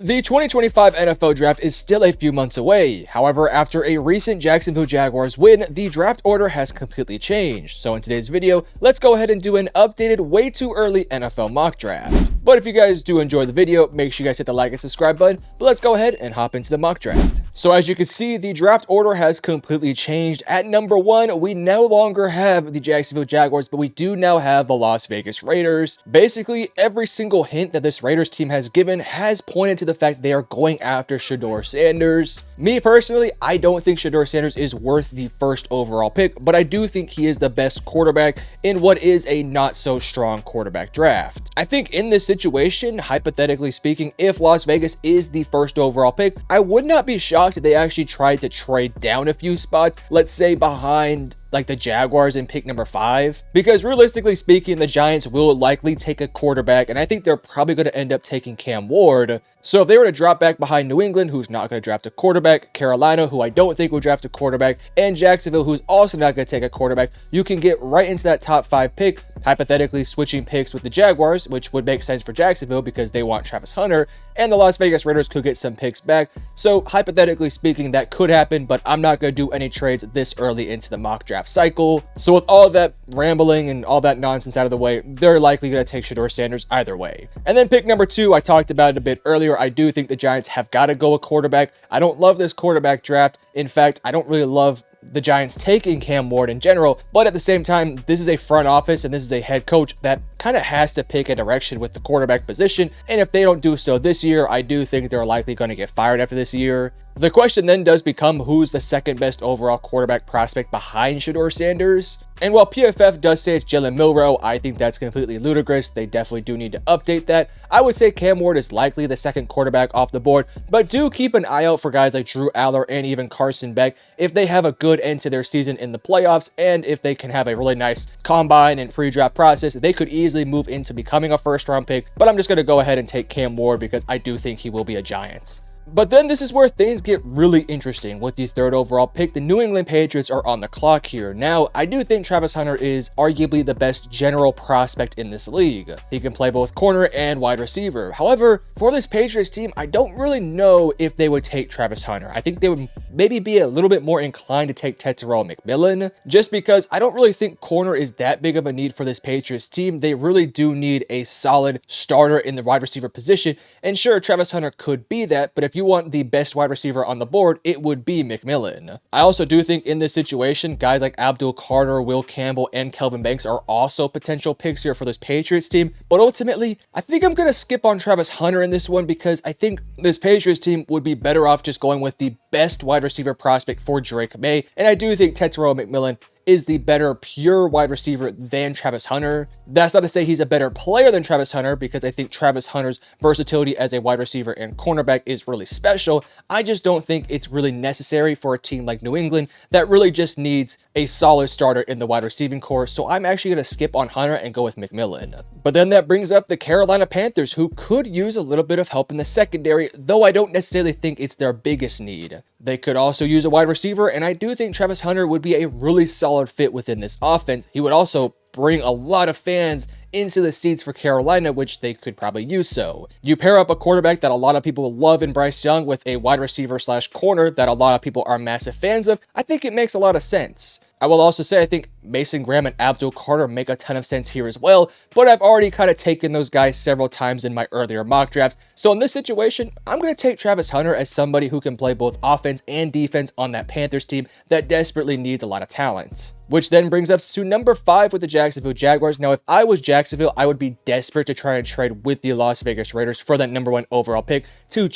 The 2025 NFL Draft is still a few months away. However, after a recent Jacksonville Jaguars win, the draft order has completely changed. So in today's video, let's go ahead and do an updated, way too early NFL mock draft. But if you guys do enjoy the video, make sure you guys hit the like and subscribe button. But let's go ahead and hop into the mock draft. So as you can see, the draft order has completely changed. At number 1, we no longer have the Jacksonville Jaguars, but we do now have the Las Vegas Raiders. Basically, every single hint that this Raiders team has given has pointed to the fact they are going after Shedeur Sanders. Me personally, I don't think Shedeur Sanders is worth the first overall pick, but I do think he is the best quarterback in what is a not so strong quarterback draft. I think in this situation, hypothetically speaking, if Las Vegas is the first overall pick, I would not be shocked if they actually tried to trade down a few spots, let's say behind like the Jaguars in pick number 5, because realistically speaking, the Giants will likely take a quarterback, and I think they're probably going to end up taking Cam Ward. So if they were to drop back behind New England, who's not going to draft a quarterback, Carolina, who I don't think will draft a quarterback, and Jacksonville, who's also not going to take a quarterback, you can get right into that top 5 pick, hypothetically switching picks with the Jaguars, which would make sense for Jacksonville because they want Travis Hunter, and the Las Vegas Raiders could get some picks back. So hypothetically speaking, that could happen, but I'm not going to do any trades this early into the mock draft cycle. So with all of that rambling and all that nonsense out of the way, they're likely going to take Shedeur Sanders either way. And then pick number 2, I talked about it a bit earlier. I do think the Giants have got to go a quarterback. I don't love this quarterback draft. In fact, I don't really love the Giants taking Cam Ward in general, but at the same time, this is a front office and this is a head coach that kind of has to pick a direction with the quarterback position, and if they don't do so this year, I do think they're likely going to get fired after this year. The question then does become who's the second best overall quarterback prospect behind Shedeur Sanders. And while PFF does say it's Jalen Milroe, I think that's completely ludicrous. They definitely do need to update that. I would say Cam Ward is likely the second quarterback off the board, but do keep an eye out for guys like Drew Aller and even Carson Beck if they have a good end to their season in the playoffs, and if they can have a really nice combine and pre-draft process, they could easily move into becoming a first-round pick. But I'm just going to go ahead and take Cam Ward because I do think he will be a Giant. But then this is where things get really interesting. With the 3rd overall pick, the New England Patriots are on the clock here. Now, I do think Travis Hunter is arguably the best general prospect in this league. He can play both corner and wide receiver. However, for this Patriots team, I don't really know if they would take Travis Hunter. I think they would maybe be a little bit more inclined to take Tetairoa McMillan, just because I don't really think corner is that big of a need for this Patriots team. They really do need a solid starter in the wide receiver position, and sure, Travis Hunter could be that, but if you want the best wide receiver on the board, it would be McMillan. I also do think in this situation, guys like Abdul Carter, Will Campbell, and Kelvin Banks are also potential picks here for this Patriots team, but ultimately, I think I'm going to skip on Travis Hunter in this one because I think this Patriots team would be better off just going with the best wide receiver prospect for Drake May, and I do think Tetairoa McMillan is the better pure wide receiver than Travis Hunter. That's not to say he's a better player than Travis Hunter, because I think Travis Hunter's versatility as a wide receiver and cornerback is really special. I just don't think it's really necessary for a team like New England that really just needs a solid starter in the wide receiving core. So I'm actually going to skip on Hunter and go with McMillan. But then that brings up the Carolina Panthers, who could use a little bit of help in the secondary, though I don't necessarily think it's their biggest need. They could also use a wide receiver, and I do think Travis Hunter would be a really solid fit within this offense. He would also bring a lot of fans into the seats for Carolina, which they could probably use so. You pair up a quarterback that a lot of people love in Bryce Young with a wide receiver slash corner that a lot of people are massive fans of, I think it makes a lot of sense. I will also say I think Mason Graham and Abdul Carter make a ton of sense here as well, but I've already kind of taken those guys several times in my earlier mock drafts. So in this situation, I'm going to take Travis Hunter as somebody who can play both offense and defense on that Panthers team that desperately needs a lot of talent. Which then brings us to number 5 with the Jacksonville Jaguars. Now, if I was Jacksonville, I would be desperate to try and trade with the Las Vegas Raiders for that number 1 overall pick to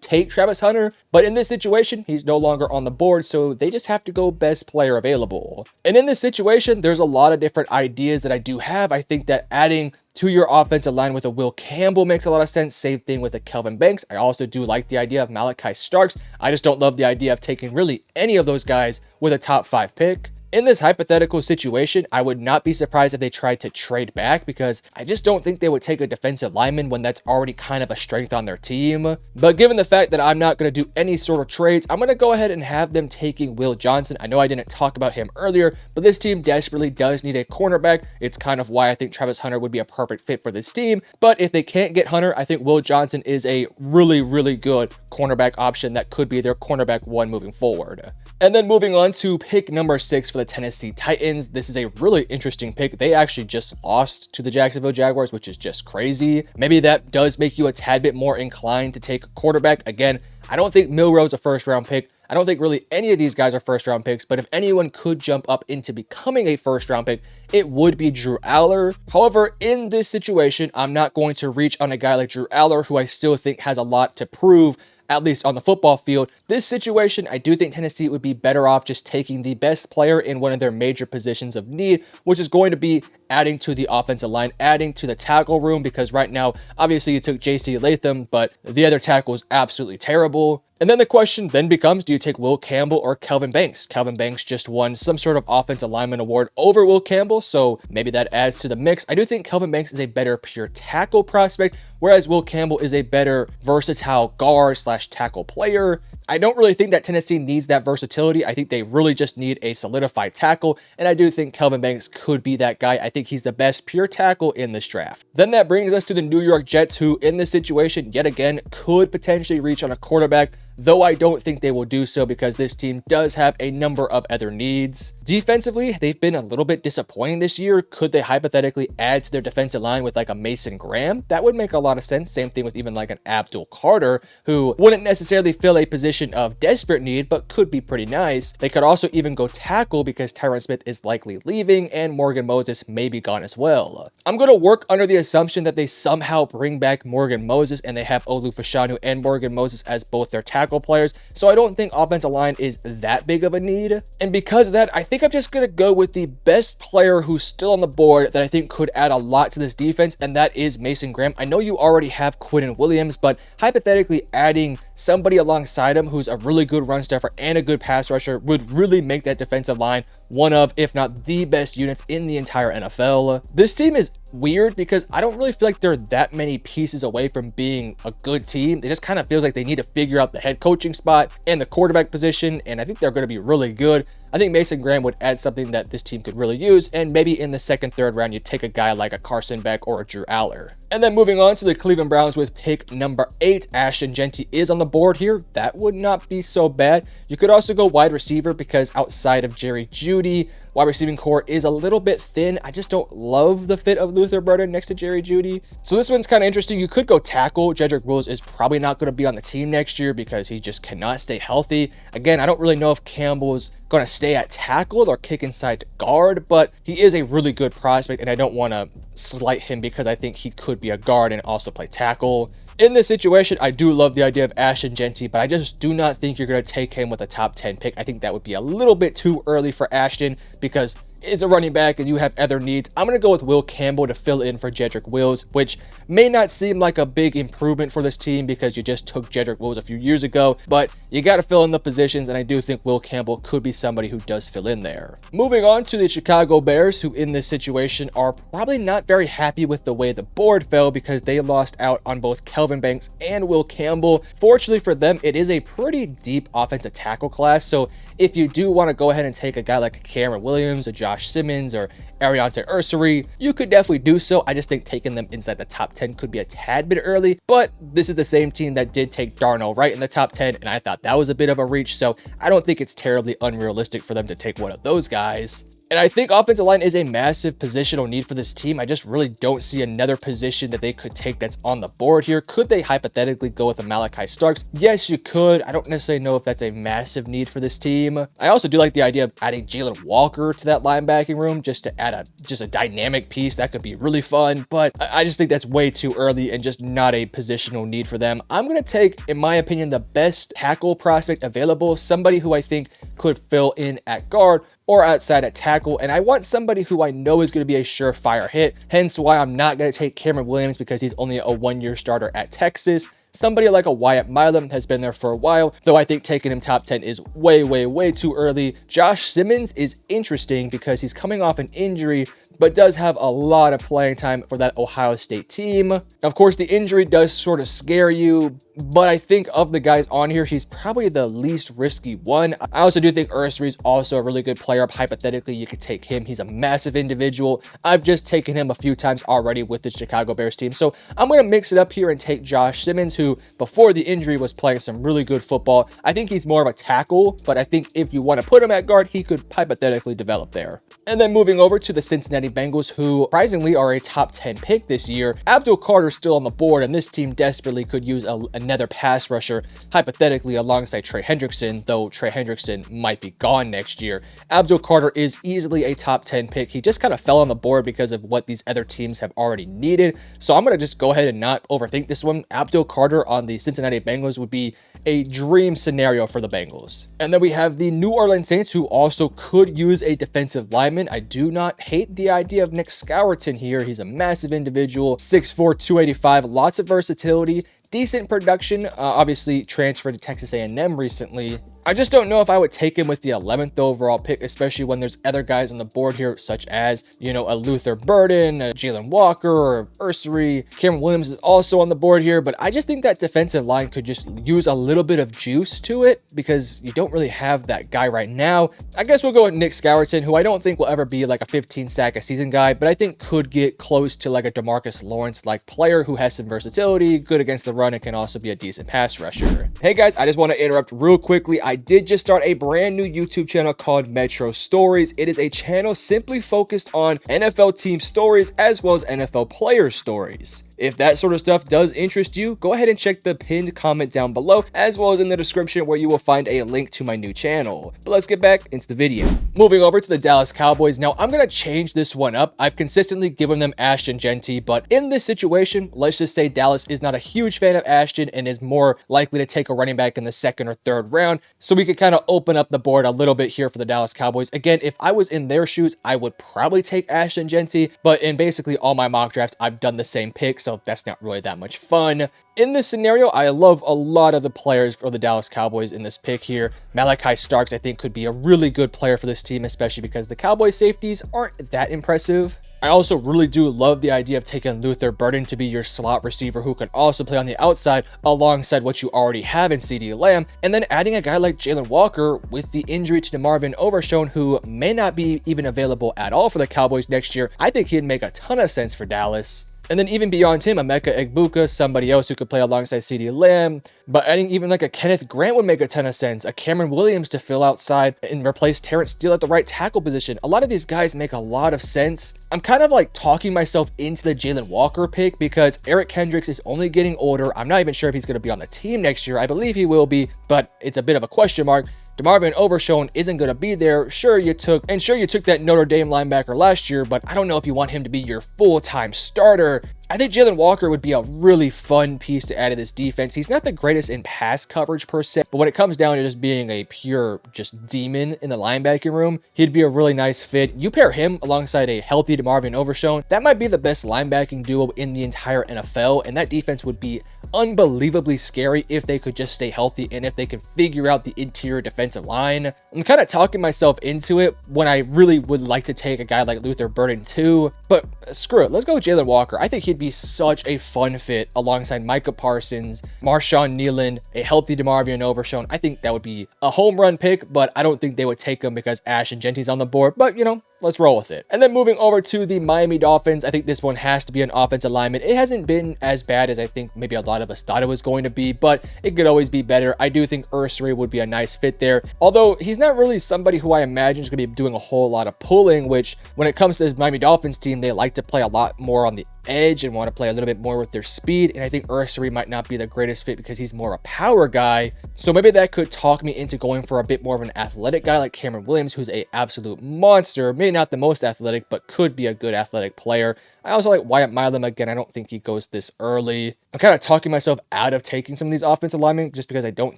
take Travis Hunter. But in this situation, he's no longer on the board, so they just have to go best player available. And in this situation, there's a lot of different ideas that I do have. I think that adding to your offensive line with a Will Campbell makes a lot of sense. Same thing with a Kelvin Banks. I also do like the idea of Malachi Starks. I just don't love the idea of taking really any of those guys with a top 5 pick. In this hypothetical situation, I would not be surprised if they tried to trade back because I just don't think they would take a defensive lineman when that's already kind of a strength on their team. But given the fact that I'm not going to do any sort of trades, I'm going to go ahead and have them taking Will Johnson. I know I didn't talk about him earlier, but this team desperately does need a cornerback. It's kind of why I think Travis Hunter would be a perfect fit for this team. But if they can't get Hunter, I think Will Johnson is a really, really good cornerback option that could be their cornerback one moving forward. And then moving on to pick number 6 for the Tennessee Titans. This is a really interesting pick. They actually just lost to the Jacksonville Jaguars, which is just crazy. Maybe that does make you a tad bit more inclined to take a quarterback. Again, I don't think Milroe's a first-round pick. I don't think really any of these guys are first-round picks, but if anyone could jump up into becoming a first-round pick, it would be Drew Aller. However, in this situation, I'm not going to reach on a guy like Drew Aller, who I still think has a lot to prove, at least on the football field. This situation, I do think Tennessee would be better off just taking the best player in one of their major positions of need, which is going to be adding to the offensive line, adding to the tackle room, because right now, obviously you took J.C. Latham, but the other tackle is absolutely terrible. And then the question then becomes, do you take Will Campbell or Kelvin Banks? Kelvin Banks just won some sort of offensive lineman award over Will Campbell, so maybe that adds to the mix. I do think Kelvin Banks is a better pure tackle prospect, whereas Will Campbell is a better versatile guard / tackle player. I don't really think that Tennessee needs that versatility. I think they really just need a solidified tackle, and I do think Kelvin Banks could be that guy. I think he's the best pure tackle in this draft. Then that brings us to the New York Jets, who in this situation, yet again, could potentially reach on a quarterback, though I don't think they will do so because this team does have a number of other needs. Defensively, they've been a little bit disappointing this year. Could they hypothetically add to their defensive line with like a Mason Graham? That would make a lot of sense. Same thing with even like an Abdul Carter, who wouldn't necessarily fill a position of desperate need, but could be pretty nice. They could also even go tackle because Tyron Smith is likely leaving and Morgan Moses may be gone as well. I'm going to work under the assumption that they somehow bring back Morgan Moses and they have Olu Fashanu and Morgan Moses as both their tackle players, so I don't think offensive line is that big of a need. And because of that, I think I'm just going to go with the best player who's still on the board that I think could add a lot to this defense, and that is Mason Graham. I know you already have Quinnen Williams, but hypothetically adding somebody alongside him who's a really good run stuffer and a good pass rusher would really make that defensive line one of, if not the best units in the entire NFL. This team is weird because I don't really feel like they're that many pieces away from being a good team. It just kind of feels like they need to figure out the head coaching spot and the quarterback position, and I think they're going to be really good. I think Mason Graham would add something that this team could really use, and maybe in the second, third round, you take a guy like a Carson Beck or a Drew Aller. And then moving on to the Cleveland Browns with pick number 8, Ashton Jeanty is on the board here. That would not be so bad. You could also go wide receiver because outside of Jerry Jeudy, wide receiving core is a little bit thin. I just don't love the fit of Luther Burden next to Jerry Jeudy. So this one's kind of interesting. You could go tackle. Jedrick Wills is probably not going to be on the team next year because he just cannot stay healthy. Again, I don't really know if Campbell's going to stay at tackle or kick inside to guard, but he is a really good prospect, and I don't want to slight him because I think he could be a guard and also play tackle. In this situation, I do love the idea of Ashton Jeanty, but I just do not think you're going to take him with a top 10 pick. I think that would be a little bit too early for Ashton because it's a running back and you have other needs. I'm going to go with Will Campbell to fill in for Jedrick Wills, which may not seem like a big improvement for this team because you just took Jedrick Wills a few years ago, but you got to fill in the positions, and I do think Will Campbell could be somebody who does fill in there. Moving on to the Chicago Bears, who in this situation are probably not very happy with the way the board fell because they lost out on both Kelvin Banks and Will Campbell. Fortunately for them, it is a pretty deep offensive tackle class, so if you do want to go ahead and take a guy like Cameron Williams or Josh Simmons or Ariante Ursary, you could definitely do so. I just think taking them inside the top 10 could be a tad bit early, but this is the same team that did take Darnell Wright in the top 10, and I thought that was a bit of a reach, so I don't think it's terribly unrealistic for them to take one of those guys. And I think offensive line is a massive positional need for this team. I just really don't see another position that they could take that's on the board here. Could they hypothetically go with a Malachi Starks? Yes, you could. I don't necessarily know if that's a massive need for this team. I also do like the idea of adding Jalen Walker to that linebacking room just to add a dynamic piece. That could be really fun, but I just think that's way too early and just not a positional need for them. I'm going to take, in my opinion, the best tackle prospect available, somebody who I think could fill in at guard or outside at tackle, and I want somebody who I know is going to be a surefire hit, hence why I'm not going to take Cameron Williams because he's only a one-year starter at Texas. somebody like a Wyatt Milam has been there for a while, though I think taking him top 10 is way too early. Josh Simmons is interesting because he's coming off an injury, but does have a lot of playing time for that Ohio State team. Of course, the injury does sort of scare you, but I think of the guys on here, he's probably the least risky one. I also do think Ursary is also a really good player. Hypothetically, you could take him. He's a massive individual. I've just taken him a few times already with the Chicago Bears team, so I'm going to mix it up here and take Josh Simmons, who before the injury was playing some really good football. I think he's more of a tackle, but I think if you want to put him at guard, he could hypothetically develop there. And then moving over to the Cincinnati Bengals, who surprisingly are a top 10 pick this year. Abdul Carter's still on the board, and this team desperately could use another pass rusher, hypothetically alongside Trey Hendrickson, though Trey Hendrickson might be gone next year. Abdul Carter is easily a top 10 pick. He just kind of fell on the board because of what these other teams have already needed. So I'm going to just go ahead and not overthink this one. Abdul Carter on the Cincinnati Bengals would be a dream scenario for the Bengals. And then we have the New Orleans Saints, who also could use a defensive lineman. I do not hate the idea of Nick Scourton here. He's a massive individual, 6'4", 285, lots of versatility, decent production, obviously transferred to Texas A&M recently. I just don't know if I would take him with the 11th overall pick, especially when there's other guys on the board here, such as, you know, a Luther Burden, a Jalen Walker, or Ursary. Cameron Williams is also on the board here, but I just think that defensive line could just use a little bit of juice to it because you don't really have that guy right now. I guess we'll go with Nick Scourton, who I don't think will ever be like a 15 sack a season guy, but I think could get close to like a DeMarcus Lawrence-like player who has some versatility, good against the run, and can also be a decent pass rusher. Hey guys, I just want to interrupt real quickly. I did just start a brand new YouTube channel called Metro Stories. It is a channel simply focused on NFL team stories as well as NFL player stories. If that sort of stuff does interest you, go ahead and check the pinned comment down below, as well as in the description where you will find a link to my new channel. But let's get back into the video. Moving over to the Dallas Cowboys. Now, I'm going to change this one up. I've consistently given them Ashton Jeanty, but in this situation, let's just say Dallas is not a huge fan of Ashton and is more likely to take a running back in the second or third round. So we could kind of open up the board a little bit here for the Dallas Cowboys. Again, if I was in their shoes, I would probably take Ashton Jeanty, but in basically all my mock drafts, I've done the same pick, so that's not really that much fun. In this scenario, I love a lot of the players for the Dallas Cowboys in this pick here. Malachi Starks, I think, could be a really good player for this team, especially because the Cowboys safeties aren't that impressive. I also really do love the idea of taking Luther Burden to be your slot receiver who can also play on the outside alongside what you already have in CeeDee Lamb, and then adding a guy like Jalen Walker with the injury to DeMarvin Overshown, who may not be even available at all for the Cowboys next year. I think he'd make a ton of sense for Dallas. And then even beyond him, Emeka Egbuka, somebody else who could play alongside CeeDee Lamb. But adding even like a Kenneth Grant would make a ton of sense. A Cameron Williams to fill outside and replace Terrence Steele at the right tackle position. A lot of these guys make a lot of sense. I'm kind of like talking myself into the Jalen Walker pick because Eric Kendricks is only getting older. I'm not even sure if he's going to be on the team next year. I believe he will be, but it's a bit of a question mark. DeMarvin Overshown isn't going to be there. Sure you took that Notre Dame linebacker last year, but I don't know if you want him to be your full-time starter. I think Jalen Walker would be a really fun piece to add to this defense. He's not the greatest in pass coverage per se, but when it comes down to just being a pure just demon in the linebacking room, he'd be a really nice fit. You pair him alongside a healthy DeMarvin Overshown, that might be the best linebacking duo in the entire NFL, and that defense would be unbelievably scary if they could just stay healthy and if they can figure out the interior defensive line. I'm kind of talking myself into it when I really would like to take a guy like Luther Burden too, but screw it. Let's go with Jalen Walker. I think he'd be such a fun fit alongside Micah Parsons, Marshawn Nealon, a healthy DeMarvin Overshown. I think that would be a home run pick, but I don't think they would take him because Ashton Jeanty's on the board, but you know, let's roll with it. And then moving over to the Miami Dolphins, I think this one has to be an offensive lineman. It hasn't been as bad as I think maybe a lot of us thought it was going to be, but it could always be better. I do think Ursary would be a nice fit there, although he's not really somebody who I imagine is going to be doing a whole lot of pulling, which when it comes to this Miami Dolphins team, they like to play a lot more on the edge and want to play a little bit more with their speed, and I think Ursary might not be the greatest fit because he's more a power guy. So maybe that could talk me into going for a bit more of an athletic guy like Cameron Williams, who's a absolute monster. Maybe not the most athletic, but could be a good athletic player. I also like Wyatt Milam again. I don't think he goes this early. I'm kind of talking myself out of taking some of these offensive linemen just because I don't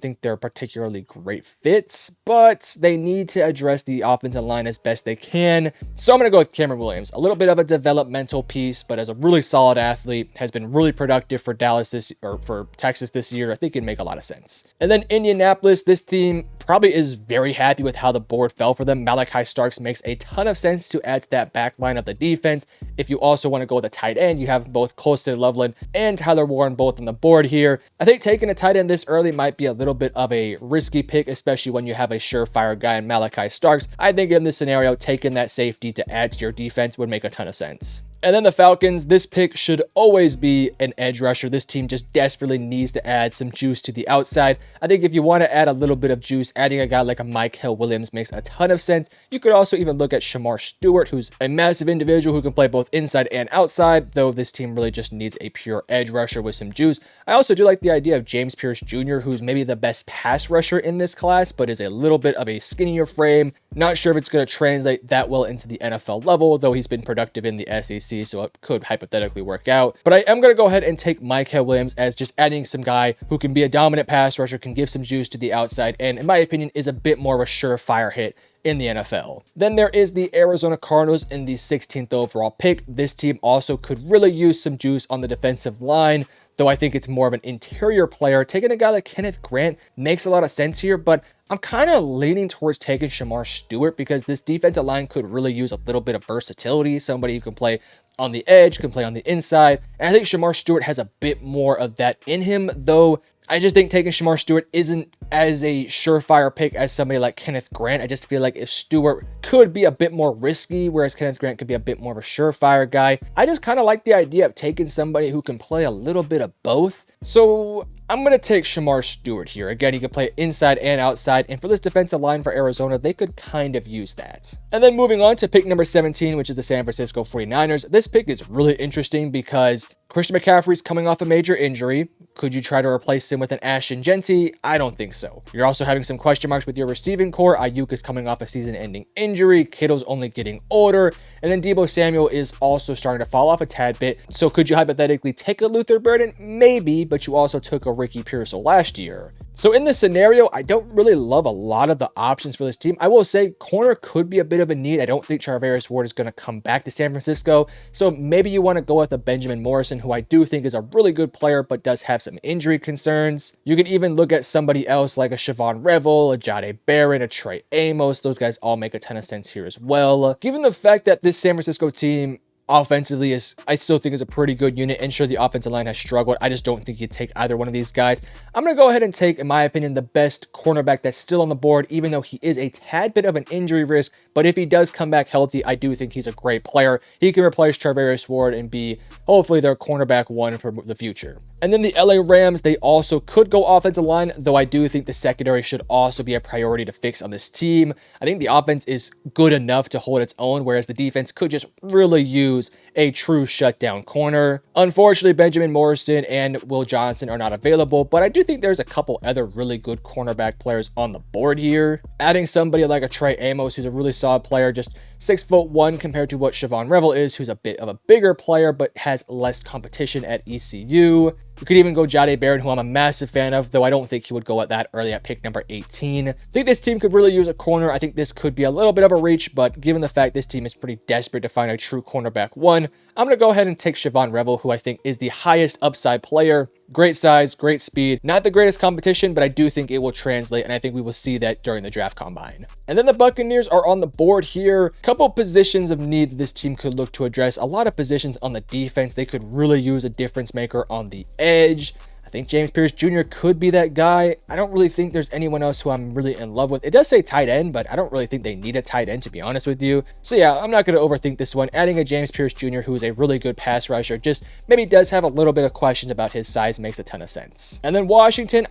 think they're particularly great fits, but they need to address the offensive line as best they can. So I'm going to go with Cameron Williams. A little bit of a developmental piece, but as a really solid athlete, has been really productive for for Texas this year. I think it'd make a lot of sense. And then Indianapolis, this team probably is very happy with how the board fell for them. Malachi Starks makes a ton of sense to add to that back line of the defense. If you also want to go with a tight end, you have both Colston Loveland and Tyler Warren both on the board here. I think taking a tight end this early might be a little bit of a risky pick, especially when you have a surefire guy in Malachi Starks. I think in this scenario, taking that safety to add to your defense would make a ton of sense. And then the Falcons, this pick should always be an edge rusher. This team just desperately needs to add some juice to the outside. I think if you want to add a little bit of juice, adding a guy like a Michael Williams makes a ton of sense. You could also even look at Shamar Stewart, who's a massive individual who can play both inside and outside, though this team really just needs a pure edge rusher with some juice. I also do like the idea of James Pierce Jr., who's maybe the best pass rusher in this class, but is a little bit of a skinnier frame. Not sure if it's going to translate that well into the NFL level, though he's been productive in the SEC. So it could hypothetically work out. But I am going to go ahead and take Michael Williams as just adding some guy who can be a dominant pass rusher, can give some juice to the outside, and in my opinion is a bit more of a surefire hit in the NFL. Then there is the Arizona Cardinals in the 16th overall pick. This team also could really use some juice on the defensive line, though I think it's more of an interior player. Taking a guy like Kenneth Grant makes a lot of sense here, but I'm kind of leaning towards taking Shamar Stewart because this defensive line could really use a little bit of versatility. Somebody who can play on the edge, can play on the inside. And I think Shamar Stewart has a bit more of that in him, though I just think taking Shamar Stewart isn't as a surefire pick as somebody like Kenneth Grant. I just feel like if Stewart could be a bit more risky, whereas Kenneth Grant could be a bit more of a surefire guy. I just kind of like the idea of taking somebody who can play a little bit of both. So I'm going to take Shamar Stewart here. Again, he can play inside and outside, and for this defensive line for Arizona, they could kind of use that. And then moving on to pick number 17, which is the San Francisco 49ers. This pick is really interesting because Christian McCaffrey's coming off a major injury. Could you try to replace him with an Ashton Genty? I don't think so. You're also having some question marks with your receiving core. Ayuk is coming off a season-ending injury. Kittle's only getting older. And then Deebo Samuel is also starting to fall off a tad bit. So could you hypothetically take a Luther Burden? Maybe, but you also took a Ricky Pearsall last year. So in this scenario, I don't really love a lot of the options for this team. I will say corner could be a bit of a need. I don't think Charvarius Ward is going to come back to San Francisco. So maybe you want to go with a Benjamin Morrison, who I do think is a really good player, but does have some injury concerns. You could even look at somebody else like a Siobhan Revel, a Jahdae Barron, a Trey Amos. Those guys all make a ton of sense here as well. Given the fact that this San Francisco team offensively I still think is a pretty good unit, and sure, the offensive line has struggled. I just don't think you take either one of these guys. I'm going to go ahead and take, in my opinion, the best cornerback that's still on the board, even though he is a tad bit of an injury risk. But if he does come back healthy, I do think he's a great player. He can replace Charvarius Ward and be hopefully their cornerback one for the future. And then the LA Rams, they also could go offensive line, though I do think the secondary should also be a priority to fix on this team. I think the offense is good enough to hold its own, whereas the defense could just really use a true shutdown corner. Unfortunately, Benjamin Morrison and Will Johnson are not available, but I do think there's a couple other really good cornerback players on the board here. Adding somebody like a Trey Amos, who's a really solid player, just 6'1" compared to what Siobhan Revel is, who's a bit of a bigger player, but has less competition at ECU. You could even go Jahdae Barron, who I'm a massive fan of, though I don't think he would go at that early at pick number 18. I think this team could really use a corner. I think this could be a little bit of a reach, but given the fact this team is pretty desperate to find a true cornerback one, I'm going to go ahead and take Siobhan Revel, who I think is the highest upside player. Great size, great speed, not the greatest competition, but I do think it will translate, and I think we will see that during the draft combine. And then the Buccaneers are on the board here. Couple positions of need that this team could look to address. A lot of positions on the defense. They could really use a difference maker on the edge. I think James Pierce Jr. could be that guy. I don't really think there's anyone else who I'm really in love with. It does say tight end, but I don't really think they need a tight end, to be honest with you. So yeah, I'm not going to overthink this one. Adding a James Pierce Jr., who is a really good pass rusher, just maybe does have a little bit of questions about his size, makes a ton of sense. And then Washington,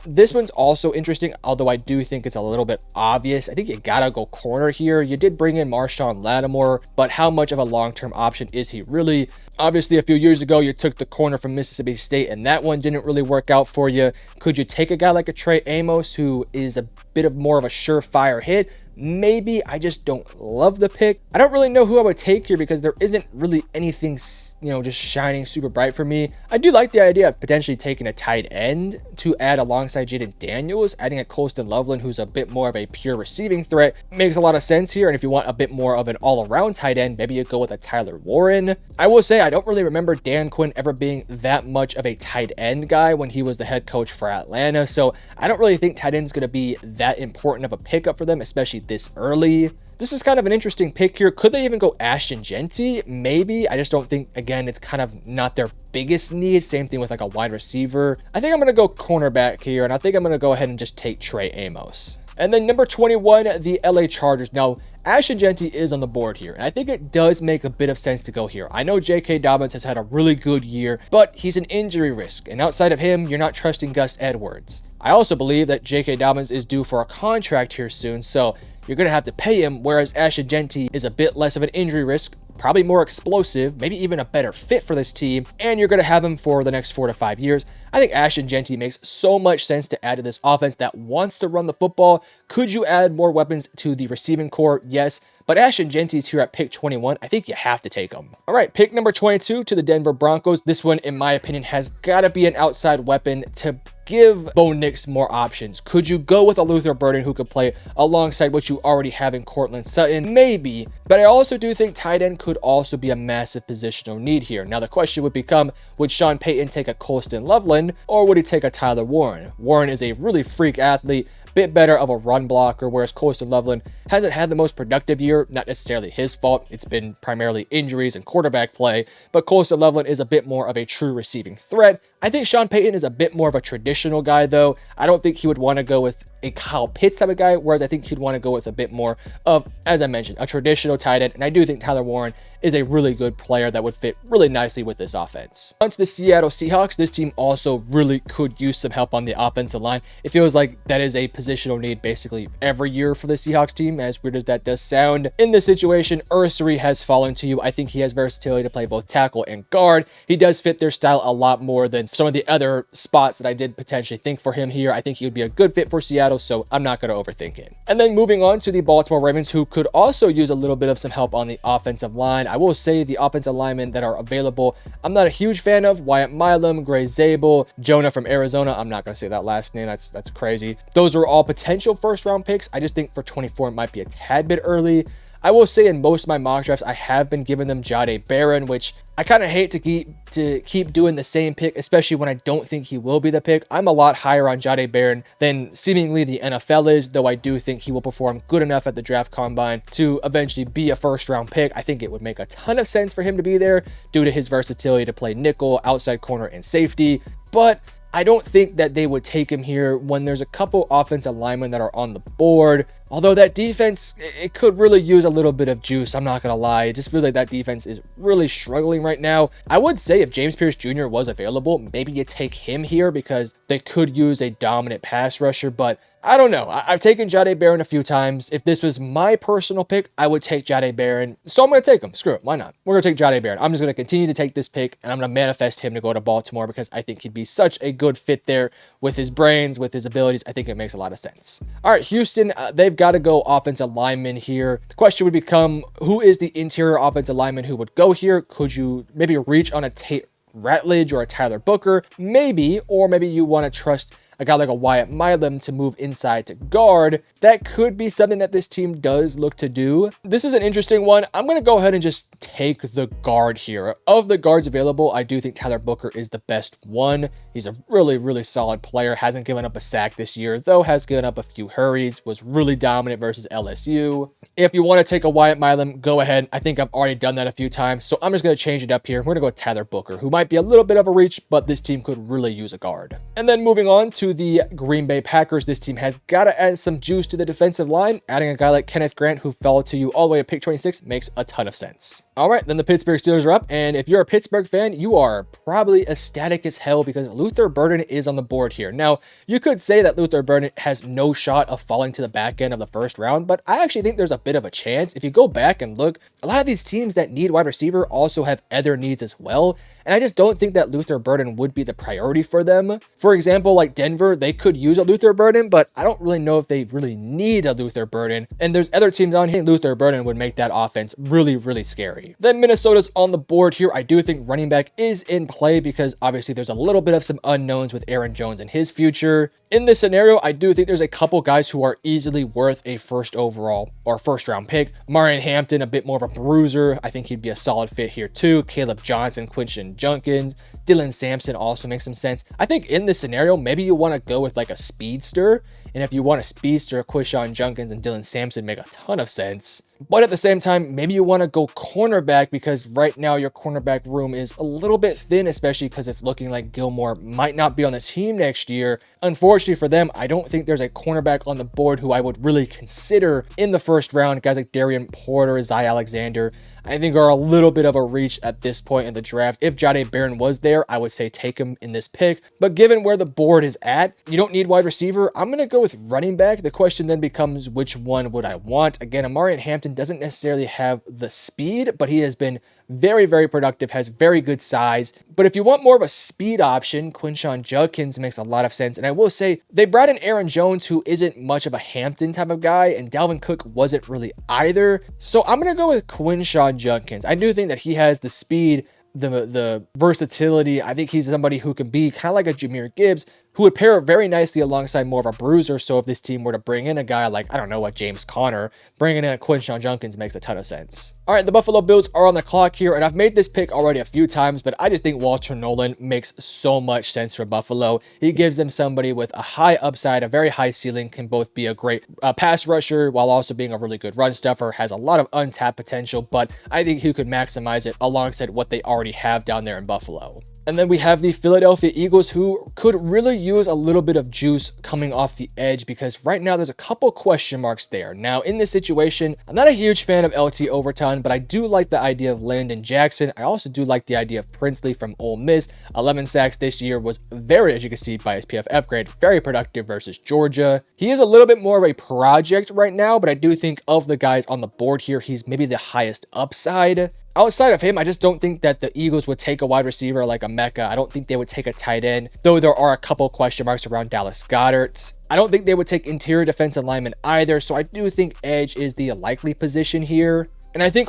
this one's also interesting, although I do think it's a little bit obvious. I think you gotta go corner here. You did bring in Marshawn Lattimore, but how much of a long-term option is he really? Obviously, a few years ago, you took the corner from Mississippi State, and that one didn't really work out for you. Could you take a guy like a Trey Amos, who is a bit of more of a surefire hit? maybe. I just don't love the pick. I don't really know who I would take here because there isn't really anything, just shining super bright for me. I do like the idea of potentially taking a tight end to add alongside Jaden Daniels. Adding a Colston Loveland, who's a bit more of a pure receiving threat, makes a lot of sense here. And if you want a bit more of an all-around tight end, maybe you go with a Tyler Warren. I will say I don't really remember Dan Quinn ever being that much of a tight end guy when he was the head coach for Atlanta, so I don't really think tight end's going to be that important of a pickup for them, especially this early. This is kind of an interesting pick here. Could they even go Ashton Jeanty? Maybe. I just don't think, again, it's kind of not their biggest need. Same thing with like a wide receiver. I think I'm going to go cornerback here, and I think I'm going to go ahead and just take Trey Amos. And then number 21, the LA Chargers. Now, Ashton Jeanty is on the board here, and I think it does make a bit of sense to go here. I know J.K. Dobbins has had a really good year, but he's an injury risk, and outside of him, you're not trusting Gus Edwards. I also believe that J.K. Dobbins is due for a contract here soon, so you're going to have to pay him, whereas Ashton Jeanty is a bit less of an injury risk, probably more explosive, maybe even a better fit for this team, and you're going to have him for the next 4 to 5 years. I think Ashton Jeanty makes so much sense to add to this offense that wants to run the football. Could you add more weapons to the receiving core? Yes. But Ashton Jeanty's here at pick 21. I think you have to take him. All right, pick number 22 to the Denver Broncos. This one, in my opinion, has got to be an outside weapon to give Bo Nix more options. Could you go with a Luther Burden who could play alongside what you already have in Cortland Sutton? Maybe. But I also do think tight end could also be a massive positional need here. Now, the question would become, would Sean Payton take a Colston Loveland or would he take a Tyler Warren? Warren is a really freak athlete, bit better of a run blocker, whereas Colston Loveland hasn't had the most productive year. Not necessarily his fault. It's been primarily injuries and quarterback play, but Colston Loveland is a bit more of a true receiving threat. I think Sean Payton is a bit more of a traditional guy, though. I don't think he would want to go with a Kyle Pitts type of guy, whereas I think he'd want to go with a bit more of, as I mentioned, a traditional tight end, and I do think Tyler Warren is a really good player that would fit really nicely with this offense. On to the Seattle Seahawks. This team also really could use some help on the offensive line. It feels like that is a positional need basically every year for the Seahawks team, as weird as that does sound. In this situation, Ursary has fallen to you. I think he has versatility to play both tackle and guard. He does fit their style a lot more than some of the other spots that I did potentially think for him here. I think he would be a good fit for Seattle, so I'm not going to overthink it. And then moving on to the Baltimore Ravens, who could also use a little bit of some help on the offensive line. I will say the offensive linemen that are available, I'm not a huge fan of. Wyatt Milam, Gray Zabel, Jonah from Arizona. I'm not going to say that last name. That's crazy. Those are all potential first round picks. I just think for 24 it might be a tad bit early. I will say in most of my mock drafts, I have been giving them Jahdae Barron, which I kind of hate to keep doing the same pick, especially when I don't think he will be the pick. I'm a lot higher on Jahdae Barron than seemingly the NFL is, though I do think he will perform good enough at the draft combine to eventually be a first round pick. I think it would make a ton of sense for him to be there due to his versatility to play nickel, outside corner, and safety. But I don't think that they would take him here when there's a couple offensive linemen that are on the board. Although that defense, it could really use a little bit of juice. I'm not going to lie. It just feels like that defense is really struggling right now. I would say if James Pierce Jr. was available, maybe you take him here because they could use a dominant pass rusher, but I don't know. I've taken Jahdae Barron a few times. If this was my personal pick, I would take Jahdae Barron. So I'm going to take him. Screw it. Why not? We're going to take Jahdae Barron. I'm just going to continue to take this pick, and I'm going to manifest him to go to Baltimore because I think he'd be such a good fit there with his brains, with his abilities. I think it makes a lot of sense. All right, Houston, they've got to go offensive lineman here. The question would become, who is the interior offensive lineman who would go here? Could you maybe reach on a Tate Ratledge or a Tyler Booker? Maybe, or maybe you want to trust a guy like a Wyatt Milam to move inside to guard. That could be something that this team does look to do. This is an interesting one. I'm going to go ahead and just take the guard here. Of the guards available, I do think Tyler Booker is the best one. He's a really, really solid player. Hasn't given up a sack this year, though has given up a few hurries. Was really dominant versus LSU. If you want to take a Wyatt Milam, go ahead. I think I've already done that a few times, so I'm just going to change it up here. We're going to go with Tyler Booker, who might be a little bit of a reach, but this team could really use a guard. And then moving on to the Green Bay Packers. This team has got to add some juice to the defensive line. Adding a guy like Kenneth Grant, who fell to you all the way to pick 26, makes a ton of sense. All right, then the Pittsburgh Steelers are up, and if you're a Pittsburgh fan, you are probably ecstatic as hell because Luther Burden is on the board here. Now, you could say that Luther Burden has no shot of falling to the back end of the first round, but I actually think there's a bit of a chance. If you go back and look, a lot of these teams that need wide receiver also have other needs as well, and I just don't think that Luther Burden would be the priority for them. For example, like Denver, they could use a Luther Burden, but I don't really know if they really need a Luther Burden. And there's other teams on here. Luther Burden would make that offense really, really scary. Then Minnesota's on the board here. I do think running back is in play because obviously there's a little bit of some unknowns with Aaron Jones and his future. In this scenario, I do think there's a couple guys who are easily worth a first overall or first round pick. Marion Hampton, a bit more of a bruiser. I think he'd be a solid fit here too. Caleb Johnson, Quinshon Judkins, Dylan Sampson also makes some sense. I think in this scenario, maybe you want to go with like a speedster. And if you want a speedster, Quinshon Judkins and Dylan Sampson make a ton of sense. But at the same time, maybe you want to go cornerback because right now your cornerback room is a little bit thin, especially because it's looking like Gilmore might not be on the team next year. Unfortunately for them, I don't think there's a cornerback on the board who I would really consider in the first round. Guys like Darian Porter, Zy Alexander, I think are a little bit of a reach at this point in the draft. If Jahdae Barron was there, I would say take him in this pick. But given where the board is at, you don't need wide receiver. I'm going to go with running back. The question then becomes, which one would I want? Again, Amarian Hampton doesn't necessarily have the speed, but he has been very, very productive, has very good size. But if you want more of a speed option, Quinshon Judkins makes a lot of sense. And I will say, they brought in Aaron Jones, who isn't much of a Hampton type of guy, and Dalvin Cook wasn't really either. So I'm going to go with Quinshon Judkins. I do think that he has the speed, the versatility. I think he's somebody who can be kind of like a Jahmyr Gibbs, who would pair very nicely alongside more of a bruiser. So if this team were to bring in a guy like, I don't know what, James Conner, bringing in a Quinshon Judkins makes a ton of sense. All right, the Buffalo Bills are on the clock here, and I've made this pick already a few times, but I just think Walter Nolan makes so much sense for Buffalo. He gives them somebody with a high upside, a very high ceiling, can both be a great pass rusher while also being a really good run stuffer, has a lot of untapped potential, but I think he could maximize it alongside what they already have down there in Buffalo. And then we have the Philadelphia Eagles, who could really use a little bit of juice coming off the edge because right now there's a couple question marks there. Now, in this situation, I'm not a huge fan of LT Overton, but I do like the idea of Landon Jackson. I also do like the idea of Princely from Ole Miss. 11 sacks this year, was very, as you can see by his PFF grade, very productive versus Georgia. He is a little bit more of a project right now, but I do think of the guys on the board here, he's maybe the highest upside. Outside of him, I just don't think that the Eagles would take a wide receiver like a Mecca. I don't think they would take a tight end, though there are a couple question marks around Dallas Goedert. I don't think they would take interior defensive lineman either, so I do think edge is the likely position here. And I think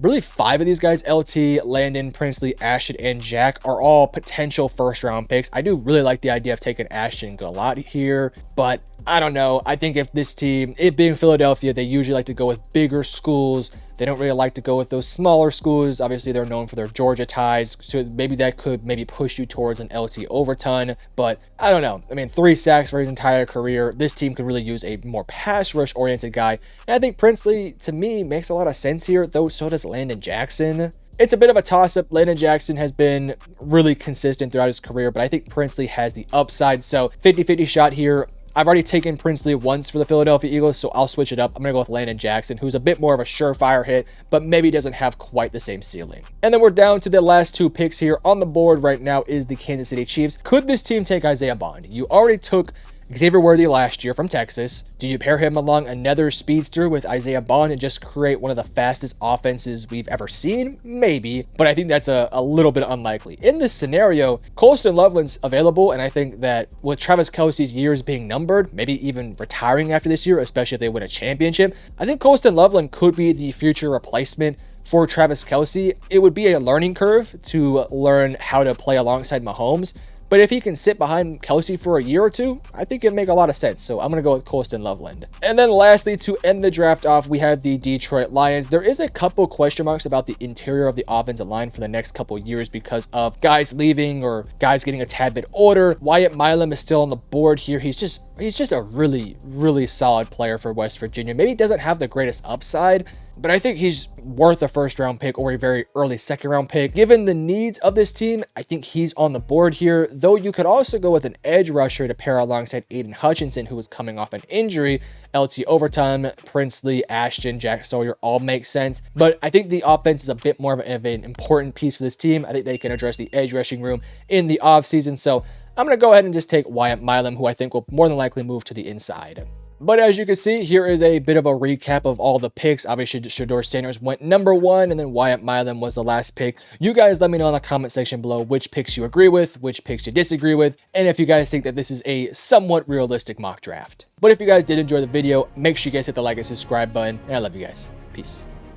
really 5 of these guys, LT, Landon, Princely, Ashton, and Jack, are all potential first-round picks. I do really like the idea of taking Ashton Gallat here, but I don't know. I think if this team, it being Philadelphia, they usually like to go with bigger schools. They don't really like to go with those smaller schools. Obviously, they're known for their Georgia ties, so maybe that could push you towards an LT Overton. But I don't know. I mean, 3 sacks for his entire career. This team could really use a more pass rush-oriented guy. And I think Princely, to me, makes a lot of sense here, though so does Landon Jackson. It's a bit of a toss-up. Landon Jackson has been really consistent throughout his career, but I think Princely has the upside. So 50-50 shot here. I've already taken Princely once for the Philadelphia Eagles, so I'll switch it up. I'm going to go with Landon Jackson, who's a bit more of a surefire hit, but maybe doesn't have quite the same ceiling. And then we're down to the last 2 picks here. On the board right now is the Kansas City Chiefs. Could this team take Isaiah Bond? You already took Xavier Worthy last year from Texas. Do you pair him along another speedster with Isaiah Bond and just create one of the fastest offenses we've ever seen? Maybe, but I think that's a little bit unlikely. In this scenario, Colston Loveland's available, and I think that with Travis Kelce's years being numbered, maybe even retiring after this year, especially if they win a championship, I think Colston Loveland could be the future replacement for Travis Kelce. It would be a learning curve to learn how to play alongside Mahomes, but if he can sit behind Kelce for a year or two, I think it'd make a lot of sense. So I'm going to go with Colston Loveland. And then lastly, to end the draft off, we have the Detroit Lions. There is a couple question marks about the interior of the offensive line for the next couple years because of guys leaving or guys getting a tad bit older. Wyatt Milam is still on the board here. He's just a really, really solid player for West Virginia. Maybe he doesn't have the greatest upside, but I think he's worth a first-round pick or a very early second-round pick. Given the needs of this team, I think he's on the board here, though you could also go with an edge rusher to pair alongside Aiden Hutchinson, who was coming off an injury. LT Overton, Princely, Ashton, Jack Sawyer all make sense, but I think the offense is a bit more of an important piece for this team. I think they can address the edge rushing room in the offseason, so I'm going to go ahead and just take Wyatt Milam, who I think will more than likely move to the inside. But as you can see, here is a bit of a recap of all the picks. Obviously, Shedeur Sanders went number 1, and then Wyatt Milam was the last pick. You guys let me know in the comment section below which picks you agree with, which picks you disagree with, and if you guys think that this is a somewhat realistic mock draft. But if you guys did enjoy the video, make sure you guys hit the like and subscribe button, and I love you guys. Peace.